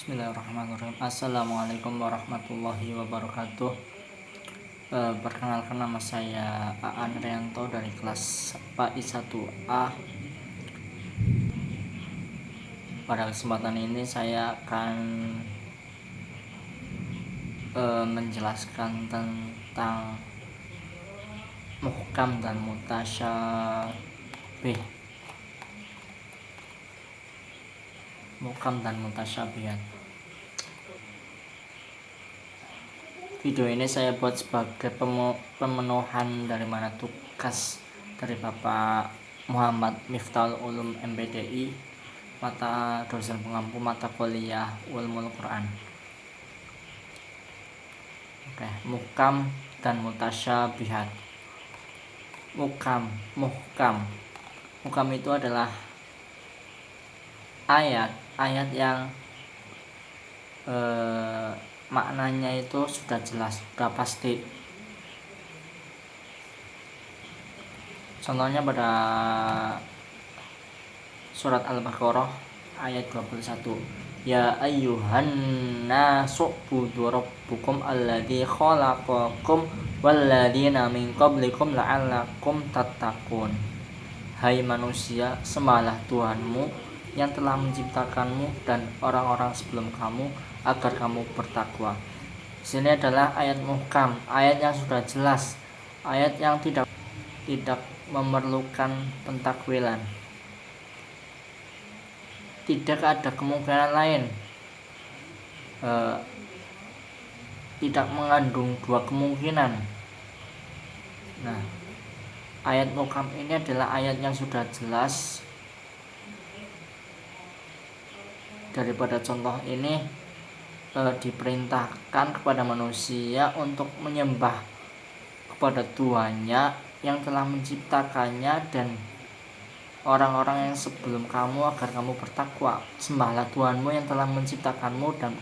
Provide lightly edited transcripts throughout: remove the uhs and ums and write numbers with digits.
Bismillahirrahmanirrahim. Assalamualaikum warahmatullahi wabarakatuh. Perkenalkan, nama saya Aan Rianto dari kelas PAI 1A. Pada kesempatan ini saya akan menjelaskan tentang muhkam dan mutasyabih. Muhkam dan mutasyabihat. Video ini saya buat sebagai pemenuhan dari mana tugas dari Bapak Muhammad Miftahul Ulum MPDI, mata dosen pengampu mata kuliah Ulumul Quran. Muhkam dan mutasyabihat. Muhkam itu adalah ayat yang maknanya itu sudah jelas, sudah pasti. Contohnya pada surat Al-Baqarah ayat 21. Ya ayyuhan nasu u'budu rabbukum alladzi khalaqakum walladzina min qablikum la'allakum tattaqun. Hai manusia, sembahlah Tuhanmu yang telah menciptakanmu dan orang-orang sebelum kamu agar kamu bertakwa. Sini adalah ayat muhkam, ayat yang sudah jelas, ayat yang tidak memerlukan pentakwilan. Tidak ada kemungkinan lain, tidak mengandung dua kemungkinan. Nah, ayat muhkam ini adalah ayat yang sudah jelas. Daripada contoh ini diperintahkan kepada manusia untuk menyembah kepada Tuhannya yang telah menciptakannya dan orang-orang yang sebelum kamu agar kamu bertakwa. Sembahlah Tuhanmu yang telah menciptakanmu dan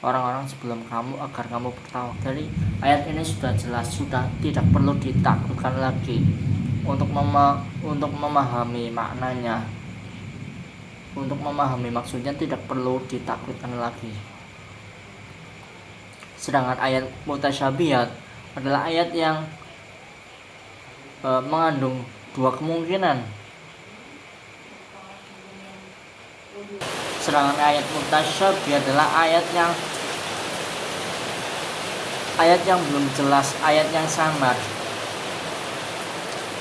orang-orang sebelum kamu agar kamu bertakwa. Jadi ayat ini sudah jelas, sudah tidak perlu ditakwilkan lagi. Untuk memahami maknanya, untuk memahami maksudnya tidak perlu ditakwilkan lagi. Sedangkan ayat mutasyabihat adalah ayat yang mengandung dua kemungkinan. Sedangkan ayat mutasyabihat adalah ayat yang belum jelas, ayat yang samar,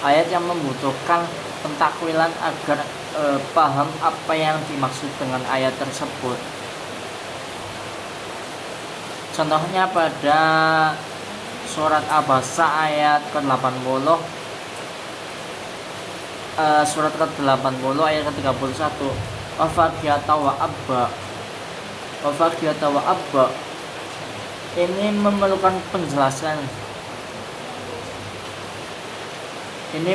ayat yang membutuhkan pentakwilan agar paham apa yang dimaksud dengan ayat tersebut. Contohnya pada surat Abasa ayat ke-80, surat ke-80 ayat ke-31. Wafakiyata wa abba. Ini memerlukan penjelasan. Ini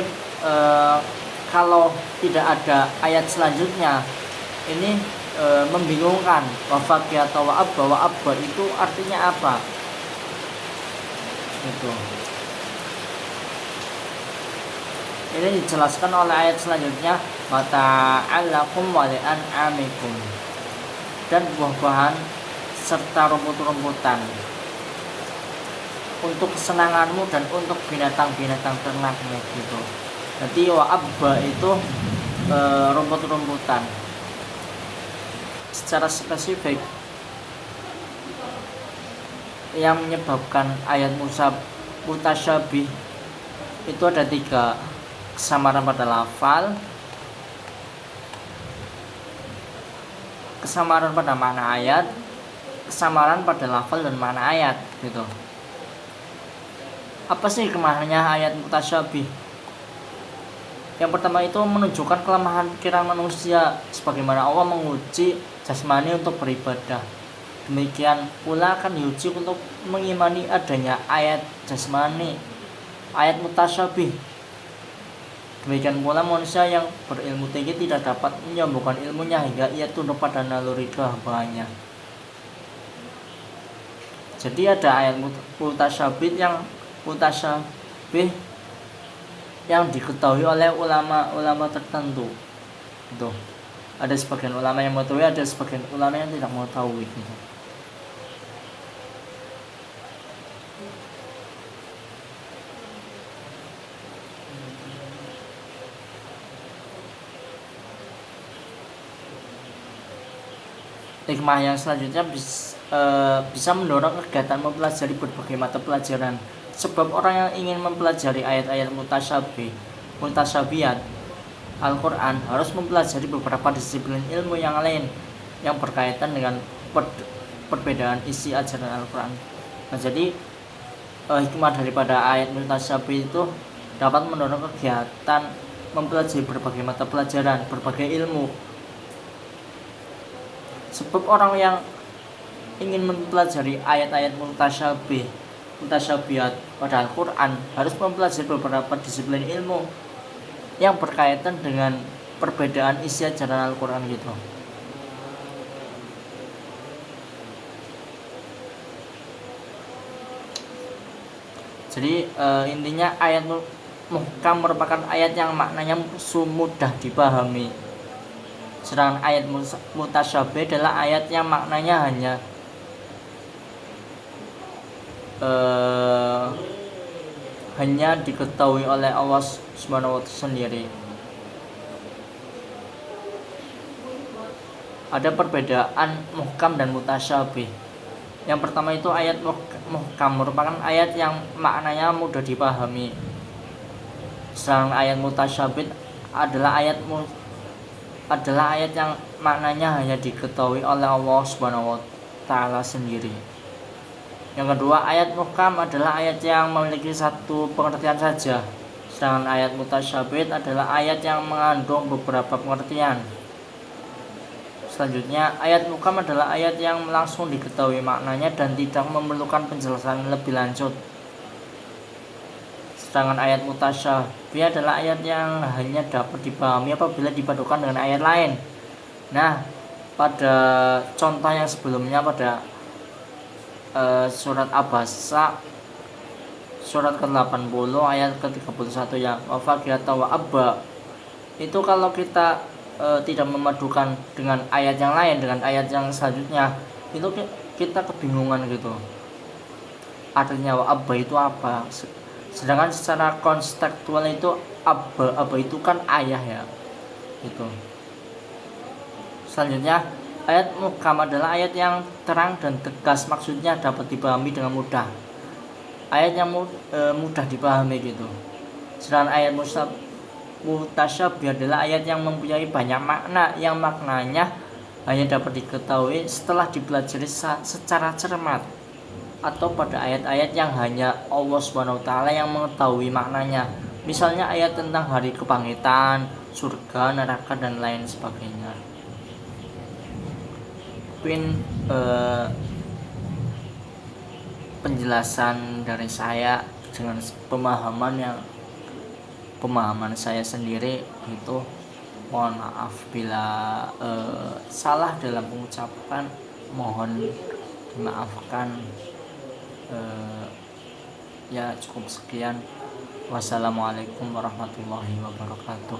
kalau tidak ada ayat selanjutnya, ini membingungkan. Wafakiyata wa abba itu artinya apa? Itu. Ini dijelaskan oleh ayat selanjutnya, mata'allakum wa li'an'amikum, dan buah-buahan serta rumput-rumputan untuk kesenanganmu dan untuk binatang-binatang ternakmu gitu. Nanti wa abba itu rumput-rumputan. Secara spesifik yang menyebabkan ayat mutasyabih itu ada tiga: kesamaran pada lafal, kesamaran pada makna ayat, kesamaran pada lafal dan makna ayat gitu. Apa sih kemaknanya ayat mutasyabih? Yang pertama itu menunjukkan kelemahan pikiran manusia, sebagaimana Allah menguji jasmani untuk beribadah. Demikian pula akan diuji untuk mengimani adanya ayat jasmani, ayat mutasyabih. Demikian pula manusia yang berilmu tinggi tidak dapat menyambungkan ilmunya hingga ia tunduk pada naluri kehambaannya. Jadi ada ayat mutasyabih yang diketahui oleh ulama-ulama tertentu. Tuh. Ada sebagian ulama yang mengetahui, ada sebagian ulama yang tidak mengetahui gitu. Hikmah yang selanjutnya bisa mendorong kegiatan mempelajari berbagai mata pelajaran. Sebab orang yang ingin mempelajari ayat-ayat mutasyabihat Al-Quran harus mempelajari beberapa disiplin ilmu yang lain yang berkaitan dengan perbedaan isi ajaran Al-Quran. Nah, jadi hikmah daripada ayat mutasyabih itu dapat mendorong kegiatan mempelajari berbagai mata pelajaran, berbagai ilmu. Sebab orang yang ingin mempelajari ayat-ayat mutasyabihat pada Al-Quran harus mempelajari beberapa disiplin ilmu yang berkaitan dengan perbedaan isi ajaran Al-Quran gitu. Jadi intinya ayat muhkam merupakan ayat yang maknanya mudah dipahami. Sedangkan ayat mutasyabih adalah ayat yang maknanya hanya diketahui oleh Allah Subhanahu wa Ta'ala sendiri. Ada perbedaan muhkam dan mutasyabih. Yang pertama itu ayat muhkam merupakan ayat yang maknanya mudah dipahami. Sedangkan ayat mutasyabih adalah ayat yang maknanya hanya diketahui oleh Allah Subhanahu wa Ta'ala sendiri. Yang kedua, ayat muhkam adalah ayat yang memiliki satu pengertian saja. Sedangkan ayat mutasyabih adalah ayat yang mengandung beberapa pengertian. Selanjutnya, ayat muhkam adalah ayat yang langsung diketahui maknanya dan tidak memerlukan penjelasan lebih lanjut. Sedangkan ayat mutasyabih adalah ayat yang hanya dapat dipahami apabila dipadukan dengan ayat lain. Nah, pada contoh yang sebelumnya pada surat Abasa surat ke-80 ayat ke-31 yang wafaqiyata wa abba, itu kalau kita tidak memadukan dengan ayat yang lain, dengan ayat yang selanjutnya, itu kita kebingungan gitu. Artinya wa abba itu apa? Sedangkan secara konstekstual itu abba itu kan ayah ya. Gitu. Selanjutnya, ayat muhkam adalah ayat yang terang dan tegas, maksudnya dapat dipahami dengan mudah. Ayat yang mudah dipahami gitu. Sedangkan ayat mutasyabih adalah ayat yang mempunyai banyak makna, yang maknanya hanya dapat diketahui setelah dipelajari secara cermat, atau pada ayat-ayat yang hanya Allah Subhanahu wa Ta'ala yang mengetahui maknanya. Misalnya ayat tentang hari kebangkitan, surga, neraka, dan lain sebagainya. Mungkin penjelasan dari saya dengan pemahaman saya sendiri itu. Mohon maaf bila salah dalam pengucapan, mohon dimaafkan. Ya cukup sekian. Wassalamualaikum warahmatullahi wabarakatuh.